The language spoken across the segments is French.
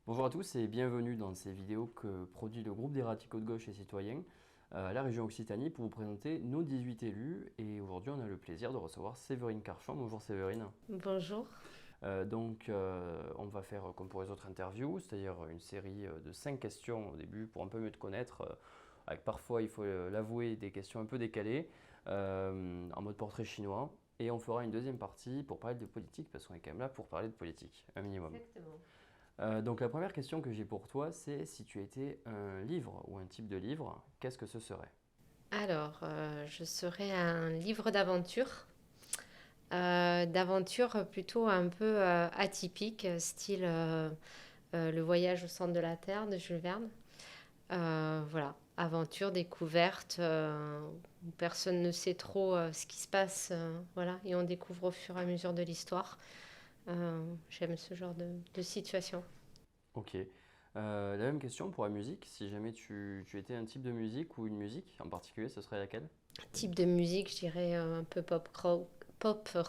Bonjour à tous et bienvenue dans ces vidéos que produit le groupe des radicaux de gauche et citoyens à la région Occitanie pour vous présenter nos 18 élus. Et aujourd'hui, on a le plaisir de recevoir Séverine Carchon. Bonjour Séverine. Bonjour. On va faire comme pour les autres interviews, c'est-à-dire une série de 5 questions au début pour un peu mieux te connaître, avec parfois, il faut l'avouer, des questions un peu décalées, en mode portrait chinois. Et on fera une deuxième partie pour parler de politique, parce qu'on est quand même là pour parler de politique, un minimum. Exactement. Donc la première question que j'ai pour toi, c'est si tu étais un livre ou un type de livre, qu'est-ce que ce serait? Alors, je serais un livre d'aventure, d'aventure plutôt un peu atypique, style Le voyage au centre de la Terre de Jules Verne. Voilà, aventure, découverte, où personne ne sait trop ce qui se passe, voilà, et on découvre au fur et à mesure de l'histoire. J'aime ce genre de situation. Ok. La même question pour la musique, si jamais tu étais un type de musique ou une musique en particulier, ce serait laquelle? Type de musique, je dirais un peu pop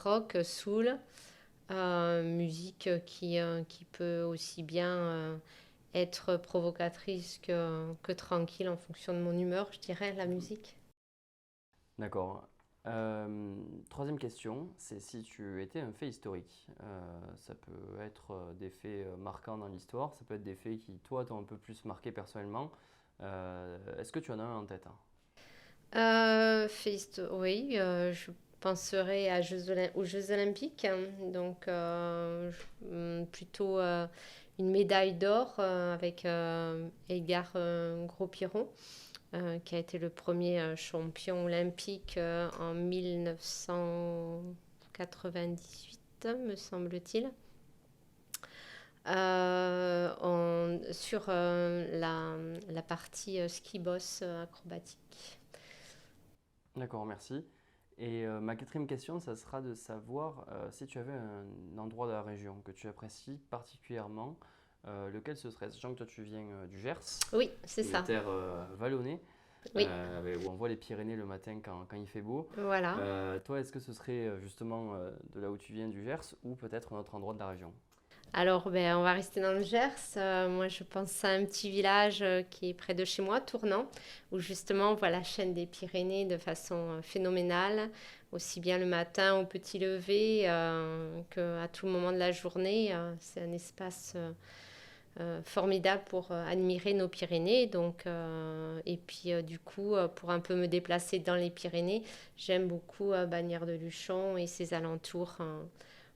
rock, soul. Musique qui peut aussi bien être provocatrice que tranquille en fonction de mon humeur, je dirais, la musique. D'accord. Troisième question, c'est si tu étais un fait historique. Ça peut être des faits marquants dans l'histoire, ça peut être des faits qui, toi, t'ont un peu plus marqué personnellement. Est-ce que tu en as un en tête, hein? Oui, je penserai aux Jeux Olympiques, hein. Donc plutôt une médaille d'or avec Edgar Gros-Piron, qui a été le premier champion olympique en 1998, me semble-t-il. Sur la partie ski boss acrobatique. D'accord, merci. Et ma quatrième question, ça sera de savoir si tu avais un endroit de la région que tu apprécies particulièrement, lequel ce serait? Sachant que toi tu viens du Gers, Oui, c'est une ça. terre vallonnée, Oui, où on voit les Pyrénées le matin quand il fait beau. voilà. Toi, est-ce que ce serait justement de là où tu viens du Gers ou peut-être un autre endroit de la région? Alors, ben, on va rester dans le Gers. Moi, je pense à un petit village qui est près de chez moi, Tournant, où justement on voit la chaîne des Pyrénées de façon phénoménale, aussi bien le matin au petit lever qu'à tout moment de la journée. C'est un espace formidable pour admirer nos Pyrénées. Donc, et puis, du coup, pour un peu me déplacer dans les Pyrénées, j'aime beaucoup Bagnères de Luchon et ses alentours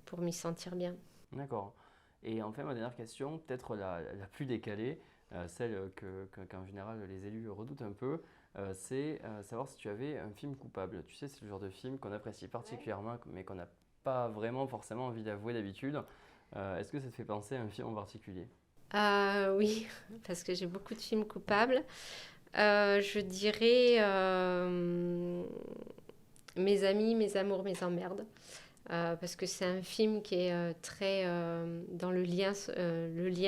pour m'y sentir bien. D'accord. Et enfin, ma dernière question, peut-être la plus décalée, celle qu'en général les élus redoutent un peu, c'est savoir si tu avais un film coupable. Tu sais, c'est le genre de film qu'on apprécie particulièrement, mais qu'on n'a pas vraiment forcément envie d'avouer d'habitude. Est-ce que ça te fait penser à un film en particulier? Oui, parce que j'ai beaucoup de films coupables. Je dirais Mes amis, mes amours, mes emmerdes. Parce que c'est un film qui est très dans le lien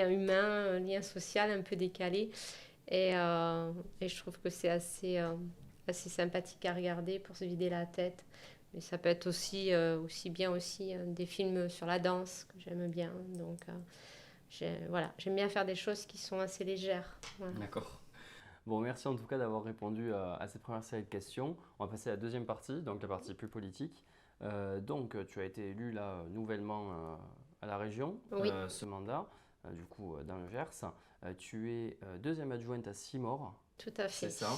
humain, un lien social un peu décalé. Et je trouve que c'est assez sympathique à regarder pour se vider la tête. Mais ça peut être aussi bien aussi des films sur la danse que j'aime bien. Donc voilà, j'aime bien faire des choses qui sont assez légères. Voilà. D'accord. Bon, merci en tout cas d'avoir répondu à cette première série de questions. On va passer à la deuxième partie, donc la partie plus politique. Tu as été élu là nouvellement à la région Oui, ce mandat, du coup dans le Gers. Tu es deuxième adjointe à Simor, tout à c'est fait. ça.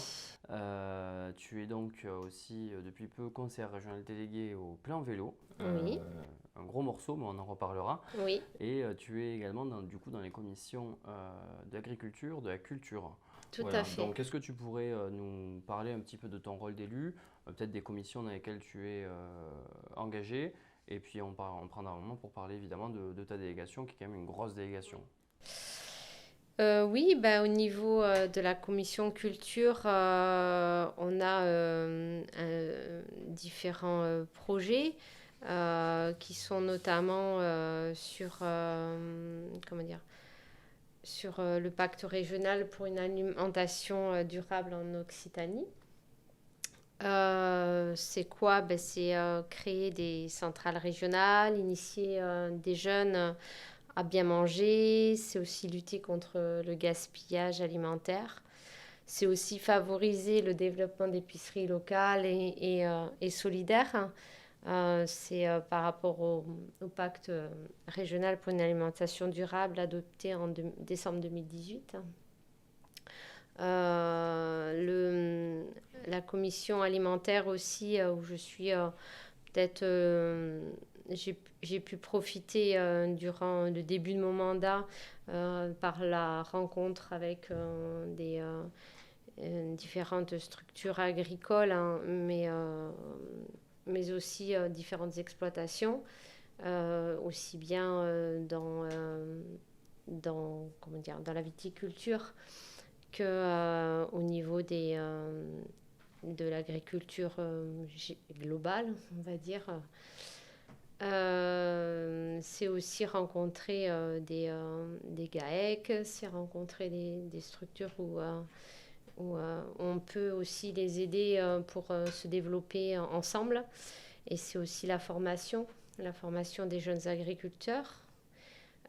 Tu es donc aussi depuis peu conseillère régionale déléguée au plan vélo. Oui, Un gros morceau, mais on en reparlera. oui, Et tu es également du coup dans les commissions d'agriculture, de la culture. tout à Voilà, fait. donc est-ce que tu pourrais nous parler un petit peu de ton rôle d'élu, peut-être des commissions dans lesquelles tu es engagé, et puis on prendra un moment pour parler évidemment de ta délégation, qui est quand même une grosse délégation. Oui, bah, au niveau de la commission culture, on a différents projets qui sont notamment comment dire, sur le pacte régional pour une alimentation durable en Occitanie. C'est quoi? C'est créer des centrales régionales, initier des jeunes à bien manger, c'est aussi lutter contre le gaspillage alimentaire. C'est aussi favoriser le développement d'épiceries locales et solidaires. C'est par rapport au pacte régional pour une alimentation durable adopté en décembre 2018. La commission alimentaire aussi, où je suis peut-être... j'ai pu profiter durant le début de mon mandat par la rencontre avec des différentes structures agricoles, hein, mais aussi différentes exploitations, aussi bien comment dire, dans la viticulture que au niveau de l'agriculture globale, on va dire. C'est aussi rencontrer des GAEC, c'est rencontrer des structures où on peut aussi les aider pour se développer ensemble. Et c'est aussi la formation des jeunes agriculteurs.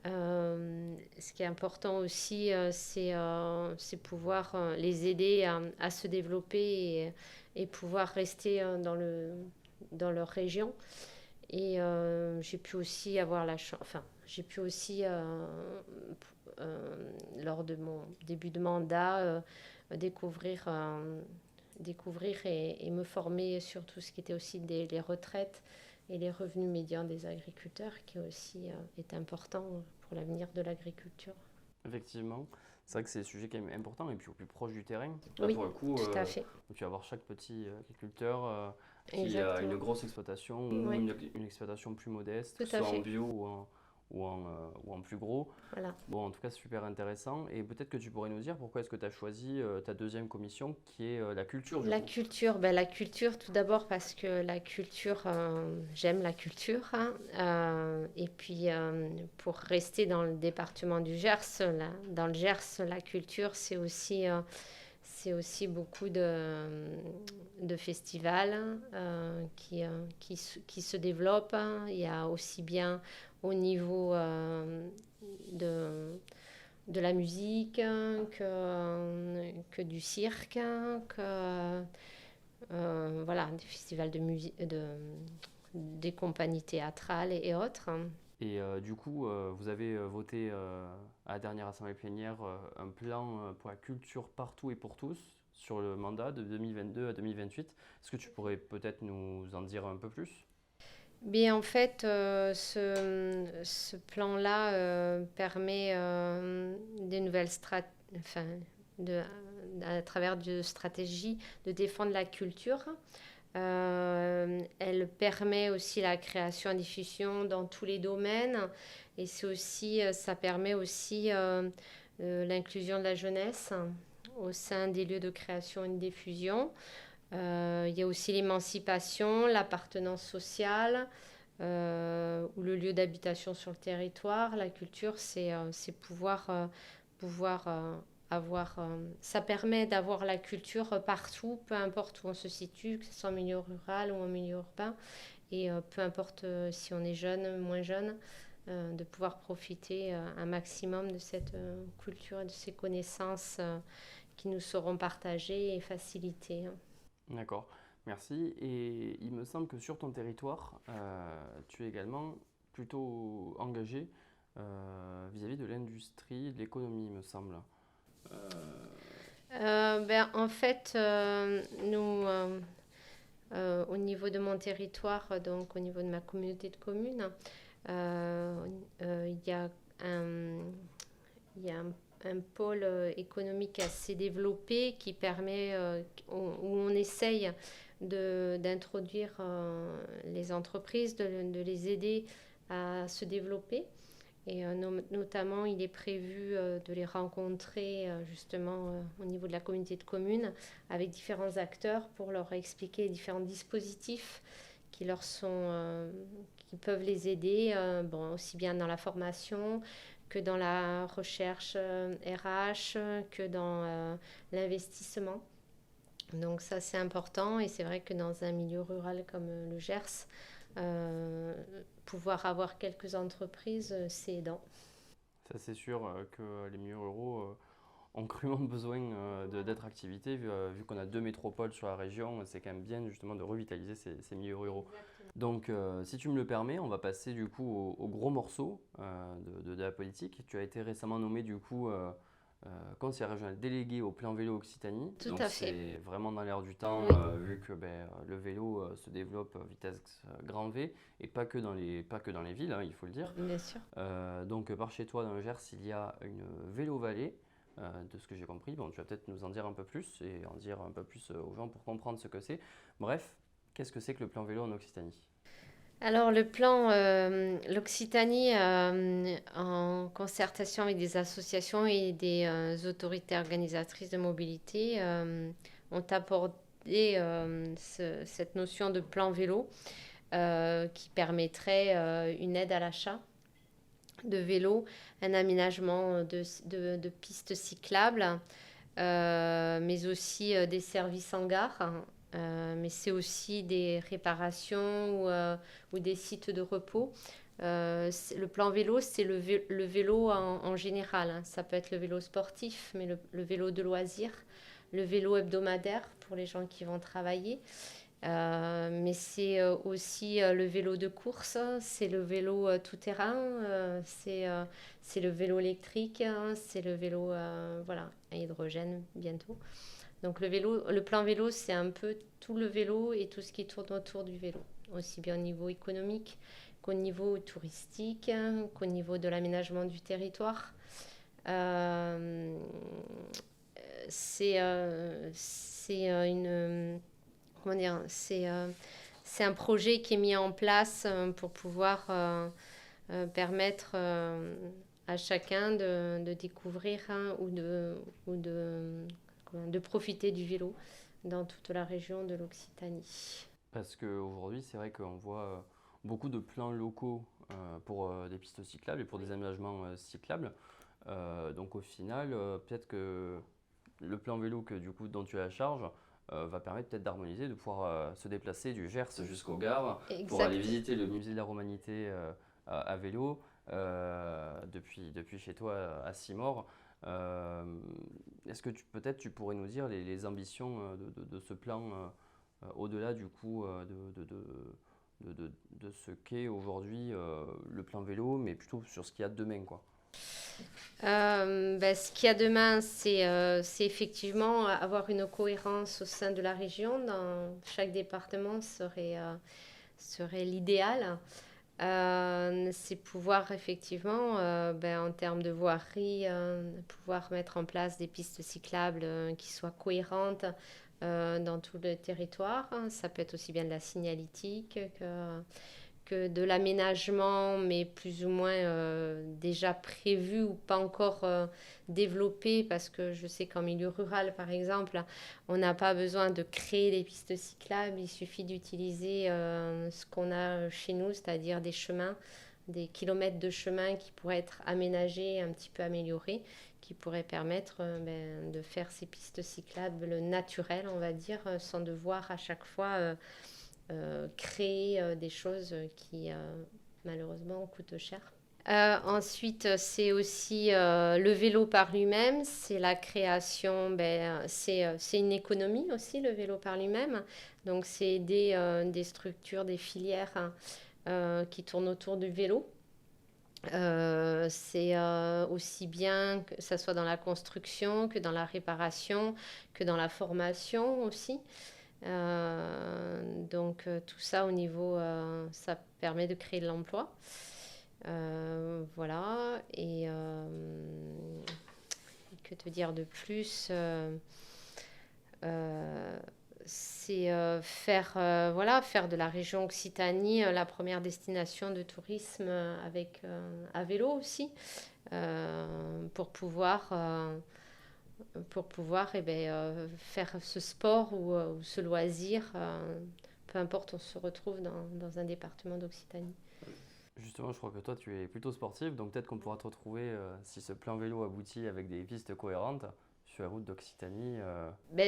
Ce qui est important aussi, c'est pouvoir les aider à se développer et pouvoir rester dans leur région. Et j'ai pu aussi avoir la chance, enfin, j'ai pu aussi, lors de mon début de mandat, découvrir et me former sur tout ce qui était aussi les retraites et les revenus médians des agriculteurs, qui aussi est important pour l'avenir de l'agriculture. Effectivement, c'est vrai que c'est des sujets quand même importants et puis au plus proche du terrain. Là, Oui, pour le coup, tout à fait. tu vas voir chaque petit agriculteur qui a Exactement. une grosse exploitation ou Oui, une exploitation plus modeste, tout que ce à soit en fait. bio ou en plus gros. Voilà. Bon, en tout cas, c'est super intéressant. Et peut-être que tu pourrais nous dire pourquoi est-ce que tu as choisi ta deuxième commission qui est la culture du La coup. culture, la culture tout d'abord parce que la culture, j'aime la culture, hein. Et puis pour rester dans le département du Gers, dans le Gers, la culture c'est aussi beaucoup de festivals qui se développent, hein. Il y a aussi bien au niveau de de la musique, que du cirque, que voilà, des festivals de musique, des compagnies théâtrales et autres. Et du coup, vous avez voté à la dernière assemblée plénière un plan pour la culture partout et pour tous sur le mandat de 2022 à 2028. Est-ce que tu pourrais peut-être nous en dire un peu plus? Mais en fait, ce plan-là permet des nouvelles enfin, de, à travers de stratégies de défendre la culture. Elle permet aussi la création et diffusion dans tous les domaines. Et ça permet aussi l'inclusion de la jeunesse au sein des lieux de création et de diffusion. Il y a aussi l'émancipation, l'appartenance sociale ou le lieu d'habitation sur le territoire. La culture, c'est pouvoir avoir... ça permet d'avoir la culture partout, peu importe où on se situe, que ce soit en milieu rural ou en milieu urbain. Et peu importe si on est jeune, moins jeune, de pouvoir profiter un maximum de cette culture et de ces connaissances qui nous seront partagées et facilitées. D'accord, merci. Et il me semble que sur ton territoire, tu es également plutôt engagé vis-à-vis de l'industrie, de l'économie, il me semble. En fait, nous, au niveau de mon territoire, donc au niveau de ma communauté de communes, il y a un, il y a un pôle économique assez développé qui permet, où on essaye d'introduire les entreprises, de les aider à se développer. Et notamment, il est prévu de les rencontrer justement au niveau de la communauté de communes avec différents acteurs pour leur expliquer les différents dispositifs qui leur qui peuvent les aider, bon, aussi bien dans la formation que dans la recherche RH, que dans l'investissement. Donc ça, c'est important et c'est vrai que dans un milieu rural comme le Gers, pouvoir avoir quelques entreprises, c'est aidant. Ça, c'est sûr que les milieux ruraux ont cruellement besoin d'être activité, vu qu'on a deux métropoles sur la région, c'est quand même bien justement de revitaliser ces milieux ruraux. Donc, si tu me le permets, on va passer du coup au gros morceau de la politique. Tu as été récemment nommé du coup conseiller régional délégué au plan vélo Occitanie. Tout Donc, à fait. c'est vraiment dans l'air du temps, Oui, vu que le vélo se développe vitesse grand V et pas que dans les villes, hein, il faut le dire. bien sûr. Donc, par chez toi dans le Gers, il y a une vélo-vallée. De ce que j'ai compris, bon, tu vas peut-être nous en dire un peu plus et en dire un peu plus aux gens pour comprendre ce que c'est. Bref, qu'est-ce que c'est que le plan vélo en Occitanie? Alors le plan, l'Occitanie, en concertation avec des associations et des autorités organisatrices de mobilité, ont abordé cette notion de plan vélo qui permettrait une aide à l'achat de vélos, un aménagement de pistes cyclables, mais aussi des services en gare. Mais c'est aussi des réparations ou des sites de repos. Le plan vélo, c'est le vélo en général, hein. Ça peut être le vélo sportif, mais le vélo de loisir, le vélo hebdomadaire pour les gens qui vont travailler. Mais c'est aussi le vélo de course, c'est le vélo tout-terrain, c'est le vélo électrique, hein, c'est le vélo voilà, à hydrogène bientôt. Donc le plan vélo, c'est un peu tout le vélo et tout ce qui tourne autour du vélo, aussi bien au niveau économique qu'au niveau touristique, hein, qu'au niveau de l'aménagement du territoire. Euh, c'est une comment dire, c'est un projet qui est mis en place pour pouvoir permettre à chacun de découvrir, hein, de profiter du vélo dans toute la région de l'Occitanie. Parce qu'aujourd'hui, c'est vrai qu'on voit beaucoup de plans locaux pour des pistes cyclables et pour des aménagements cyclables. Donc au final, peut-être que le plan vélo dont tu as la charge va permettre peut-être d'harmoniser, de pouvoir se déplacer du Gers jusqu'aux gares pour aller Exact. visiter le musée de la Romanité à vélo depuis chez toi à Simor. Euh, Est-ce que peut-être tu pourrais nous dire les ambitions de ce plan au-delà du coup de ce qu'est aujourd'hui le plan vélo, mais plutôt sur ce qu'il y a demain, quoi. Ce qu'il y a demain, c'est effectivement avoir une cohérence au sein de la région. Dans chaque département serait l'idéal. C'est pouvoir effectivement, en termes de voirie, pouvoir mettre en place des pistes cyclables qui soient cohérentes dans tout le territoire. Ça peut être aussi bien de la signalétique que de l'aménagement, mais plus ou moins déjà prévu ou pas encore développé, parce que je sais qu'en milieu rural, par exemple, on n'a pas besoin de créer des pistes cyclables, il suffit d'utiliser ce qu'on a chez nous, c'est-à-dire des chemins, des kilomètres de chemin qui pourraient être aménagés, un petit peu améliorés, qui pourraient permettre de faire ces pistes cyclables naturelles, on va dire, sans devoir à chaque fois créer des choses qui malheureusement coûtent cher. Ensuite, c'est aussi le vélo par lui-même, c'est la création, c'est une économie aussi, le vélo par lui-même. Donc, c'est aider des structures, des filières, hein, qui tournent autour du vélo. C'est aussi bien que ça soit dans la construction, que dans la réparation, que dans la formation aussi. Tout ça au niveau, ça permet de créer de l'emploi. Voilà. Et que te dire de plus c'est faire de la région Occitanie la première destination de tourisme avec à vélo aussi, pour pouvoir faire ce sport ou ce loisir, peu importe, on se retrouve dans un département d'Occitanie. Justement, je crois que toi, tu es plutôt sportif, donc peut-être qu'on pourra te retrouver, si ce plan vélo aboutit avec des pistes cohérentes, sur la route d'Occitanie,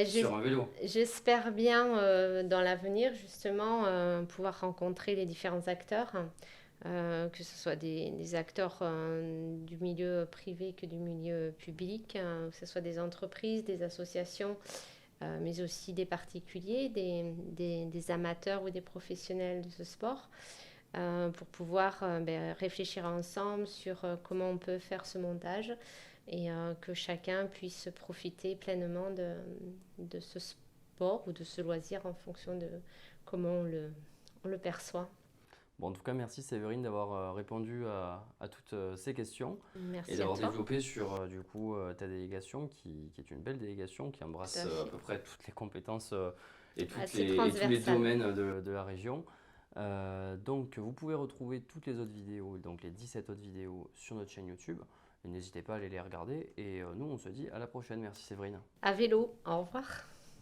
sur un vélo. J'espère bien dans l'avenir justement pouvoir rencontrer les différents acteurs que ce soit des acteurs du milieu privé que du milieu public, que ce soit des entreprises, des associations, mais aussi des particuliers, des amateurs ou des professionnels de ce sport, pour pouvoir réfléchir ensemble sur comment on peut faire ce montage et que chacun puisse profiter pleinement de ce sport ou de ce loisir en fonction de comment on le perçoit. Bon, en tout cas, merci Séverine d'avoir répondu à toutes ces questions et Merci à d'avoir toi. développé sur du coup ta délégation qui est une belle délégation qui Tout embrasse à à fait. peu près toutes les compétences Assez et tous les transversal. domaines de la région. Donc, vous pouvez retrouver toutes les autres vidéos, donc les 17 autres vidéos sur notre chaîne YouTube. Et n'hésitez pas à aller les regarder. Et nous, on se dit à la prochaine. Merci Séverine. À vélo. Au revoir.